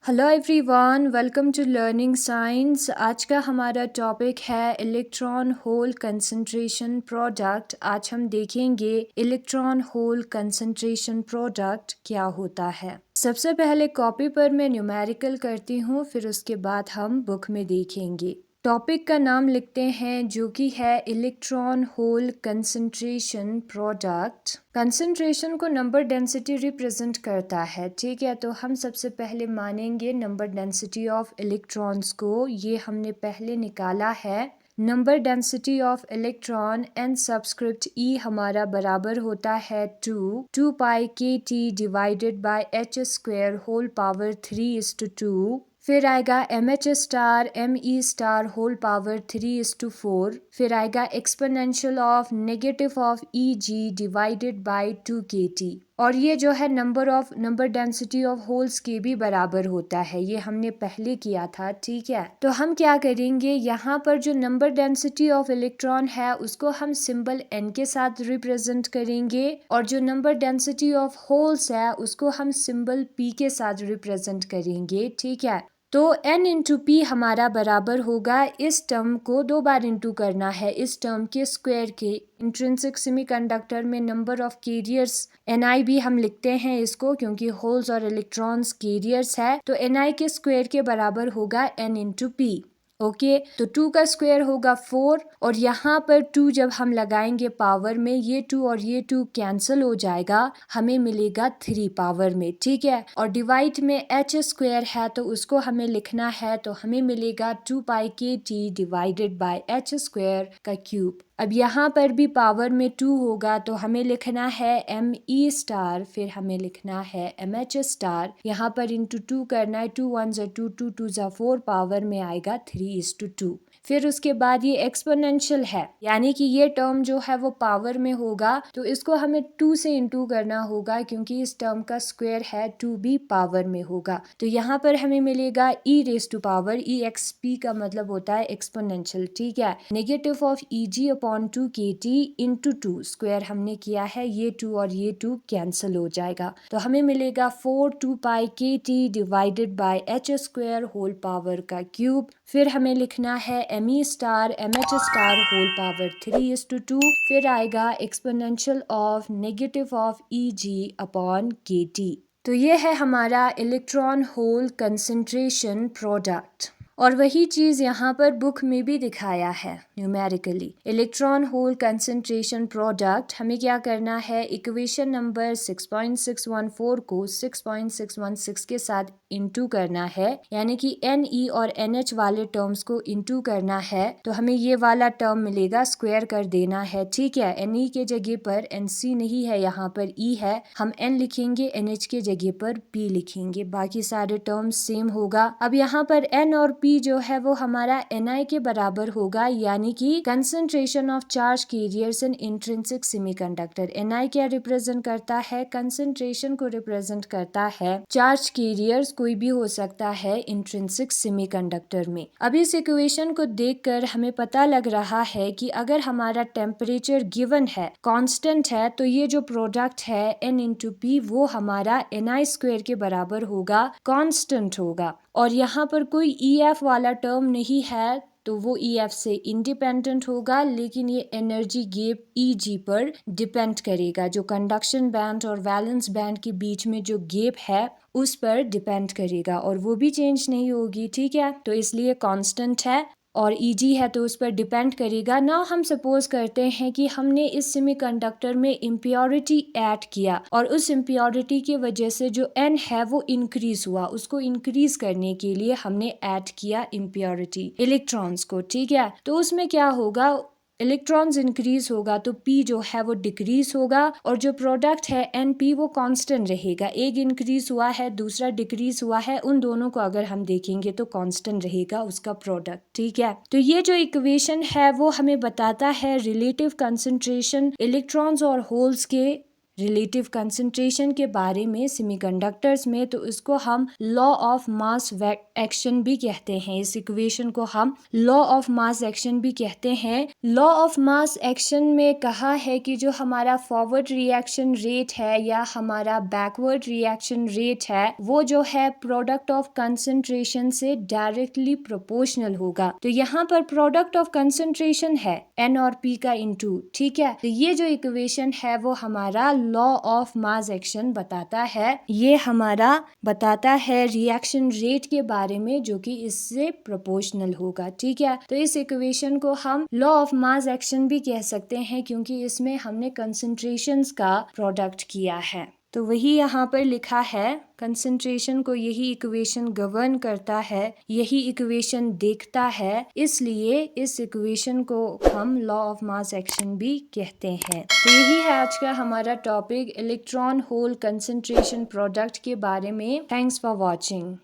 Hello everyone, welcome to learning science. आज का हमारा टॉपिक है इलेक्ट्रॉन होल कंसंट्रेशन प्रोडक्ट। आज हम देखेंगे इलेक्ट्रॉन होल कंसंट्रेशन प्रोडक्ट क्या होता है। सबसे पहले कॉपी पर मैं न्यूमेरिकल करती हूँ, फिर उसके बाद हम बुक में देखेंगे। टॉपिक का नाम लिखते हैं जो कि है electron hole concentration product. Concentration को नंबर डेंसिटी रिप्रेजेंट करता है, ठीक है। तो हम सबसे पहले मानेंगे नंबर डेंसिटी ऑफ इलेक्ट्रॉन्स को। ये हमने पहले निकाला है। Number density of electron N subscript E हमारा बराबर होता है 2 pi K T divided by H square whole power 3:2। फिर आएगा M H star M E star whole power 3:4। फिर आएगा exponential of negative of E G divided by 2 K T. और ये जो है नंबर डेंसिटी ऑफ होल्स के भी बराबर होता है। ये हमने पहले किया था, ठीक है। तो हम क्या करेंगे, यहाँ पर जो नंबर डेंसिटी ऑफ इलेक्ट्रॉन है उसको हम सिंबल n के साथ रिप्रेजेंट करेंगे, और जो नंबर डेंसिटी ऑफ होल्स है उसको हम सिंबल p के साथ रिप्रेजेंट करेंगे, ठीक है। तो n इंटू पी हमारा बराबर होगा, इस टर्म को 2 बार इंटू करना है इस टर्म के स्क्वायर के। इंट्रिंसिक सेमीकंडक्टर में नंबर ऑफ कैरियर्स Ni भी हम लिखते हैं इसको, क्योंकि होल्स और इलेक्ट्रॉन्स कैरियर्स है। तो Ni के स्क्वायर के बराबर होगा n इंटू पी। ओके, तो 2 का स्क्वायर होगा 4, और यहाँ पर 2 जब हम लगाएंगे पावर में, ये 2 और ये 2 कैंसिल हो जाएगा, हमें मिलेगा 3 पावर में, ठीक है। और डिवाइड में एच स्क्वायर है तो उसको हमें लिखना है, तो हमें मिलेगा 2 pi K T divided by H square का क्यूब। अब यहाँ पर भी पावर में 2 होगा तो हमें लिखना है एम ई स्टार, फिर हमें लिखना है एम एच स्टार। यहाँ पर इंटू 2 करना है, 2 1 2 2 2 4, पावर में आएगा 3:2। फिर उसके बाद ये एक्सपोनेंशियल है, यानी कि ये टर्म जो है वो पावर में होगा, तो इसको हमें 2 से इंटू करना होगा, क्योंकि इस टर्म का स्क्वायर है 2 भी पावर में होगा। तो यहाँ पर हमें मिलेगा E raise to power, E X P का मतलब होता है एक्सपोनेंशियल, ठीक है। Negative of E G upon 2 K T into 2 square हमने किया है, ये 2 और ये 2 कैंसिल हो जाएगा, तो हमें मिलेगा 2 pi K T divided by H square whole power का क्यूब। फिर हमें लिखना है M E star M H star whole power 3:2। फिर आएगा exponential of negative of E G upon K T. तो ये है हमारा इलेक्ट्रॉन होल कंसंट्रेशन प्रोडक्ट। और वही चीज़ यहाँ पर बुक में भी दिखाया है numerically. Electron hole concentration product हमें क्या करना है, इक्वेशन नंबर 6.614 को 6.616 के साथ इंटू करना है, यानी कि एन ई और एन एच वाले टर्म्स को इंटू करना है, तो हमें ये वाला टर्म मिलेगा, स्क्वायर कर देना है, ठीक है। एन ई के जगह पर एन सी नहीं है, यहाँ पर ई है, हम एन लिखेंगे, एन एच के जगह पर पी लिखेंगे, बाकी सारे टर्म्स सेम होगा। अब यहाँ पर एन और पी जो है वो हमारा Ni के बराबर होगा, यानी कि concentration of charge carriers in intrinsic semiconductor. Ni क्या रिप्रेजेंट करता है, कंसंट्रेशन को रिप्रेजेंट करता है। चार्ज कैरियर्स कोई भी हो सकता है इंट्रिंसिक सेमीकंडक्टर में। अब इस इक्वेशन को देखकर हमें पता लग रहा है कि अगर हमारा टेम्परेचर गिवन है, कांस्टेंट है, तो ये जो प्रोडक्ट है N इंटू पी वो हमारा Ni स्क्वायर के बराबर होगा, कांस्टेंट होगा। और यहाँ पर कोई EF वाला टर्म नहीं है, तो वो EF से इंडिपेंडेंट होगा, लेकिन ये एनर्जी गैप EG पर डिपेंड करेगा। जो कंडक्शन बैंड और वैलेंस बैंड के बीच में जो गैप है उस पर डिपेंड करेगा, और वो भी चेंज नहीं होगी, ठीक है। तो इसलिए कांस्टेंट है, और Eg है तो उस पर डिपेंड करेगा ना। हम सपोज करते हैं कि हमने इस सेमीकंडक्टर में इम्प्योरिटी ऐड किया, और उस इम्प्योरिटी की वजह से जो N है वो इंक्रीज हुआ, उसको इंक्रीज करने के लिए हमने ऐड किया इम्प्योरिटी इलेक्ट्रॉन्स को, ठीक है। तो उसमें क्या होगा, इलेक्ट्रॉन्स इंक्रीज होगा तो P जो है वो डिक्रीज होगा, और जो प्रोडक्ट है NP वो कांस्टेंट रहेगा। एक इंक्रीज हुआ है, दूसरा डिक्रीज हुआ है, उन दोनों को अगर हम देखेंगे तो कांस्टेंट रहेगा उसका प्रोडक्ट, ठीक है। तो ये जो इक्वेशन है वो हमें बताता है रिलेटिव कंसंट्रेशन इलेक्ट्रॉन्स और होल्स के रिलेटिव कंसंट्रेशन के बारे में सेमीकंडक्टर्स में, तो इसको हम लॉ ऑफ मास एक्शन भी कहते हैं। इस इक्वेशन को हम लॉ ऑफ मास एक्शन भी कहते हैं। लॉ ऑफ मास एक्शन में कहा है कि जो हमारा फॉरवर्ड रिएक्शन रेट है या हमारा बैकवर्ड रिएक्शन रेट है वो जो है प्रोडक्ट ऑफ कंसंट्रेशन से डायरेक्टली प्रोपोर्शनल होगा। तो यहाँ पर प्रोडक्ट ऑफ कंसंट्रेशन है N और P का इनटू, ठीक है। तो ये जो इक्वेशन है वो हमारा लॉ ऑफ मास एक्शन बताता है। ये हमारा बताता है रिएक्शन रेट के बारे में जो कि इससे प्रोपोर्शनल होगा, ठीक है। तो इस इक्वेशन को हम लॉ ऑफ मास एक्शन भी कह सकते हैं क्योंकि इसमें हमने कंसंट्रेशंस का प्रोडक्ट किया है। तो वही यहाँ पर लिखा है, कंसंट्रेशन को यही इक्वेशन गवर्न करता है, यही इक्वेशन देखता है, इसलिए इस इक्वेशन को हम लॉ ऑफ मास एक्शन भी कहते हैं। तो यही है आज का हमारा topic electron hole concentration product के बारे में। Thanks for watching.